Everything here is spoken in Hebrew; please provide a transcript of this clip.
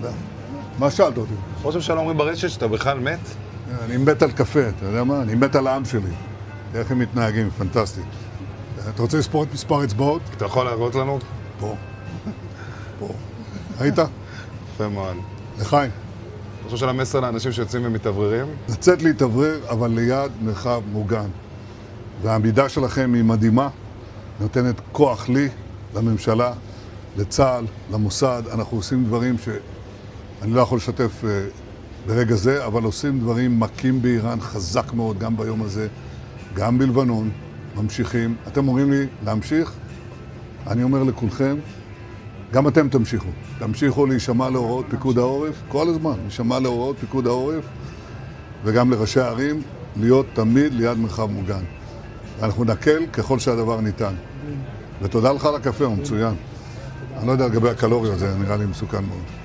יודע. מה שאלת אותי? ראש הממשלה אומרים ברשת שאתה בכלל מת? אני מת על קפה, אתה יודע מה? אני מת על העם שלי. איך הם מתנהגים, פנטסטי. אתה רוצה לספור את מספר אצבעות? אתה יכול להראות לנו? פה. פה. ראית? יפה מאוד. לחיים. ראש הממשלה מסר לאנשים שיוצאים ומתאווררים? לצאת להתאוורר, אבל ליד מרחב מוגן. והעמידה שלכם היא מדהימה, נותנת כוח לי, לממשלה, לצה"ל, למוסד. אנחנו עושים דברים שאני לא יכול לשתף ברגע זה, אבל עושים דברים מכים באיראן חזק מאוד, גם ביום הזה, גם בלבנון, ממשיכים. אתם אומרים לי להמשיך? אני אומר לכולכם, גם אתם תמשיכו. תמשיכו להישמע להוראות פיקוד העורף, כל הזמן, להישמע להוראות פיקוד העורף, וגם לראשי הערים, להיות תמיד ליד מרחב מוגן. ואנחנו נקל ככל שהדבר ניתן. ותודה לך על הקפה, הוא מצוין. אני לא יודע לגבי הקלוריות, זה נראה לי מסוכן מאוד.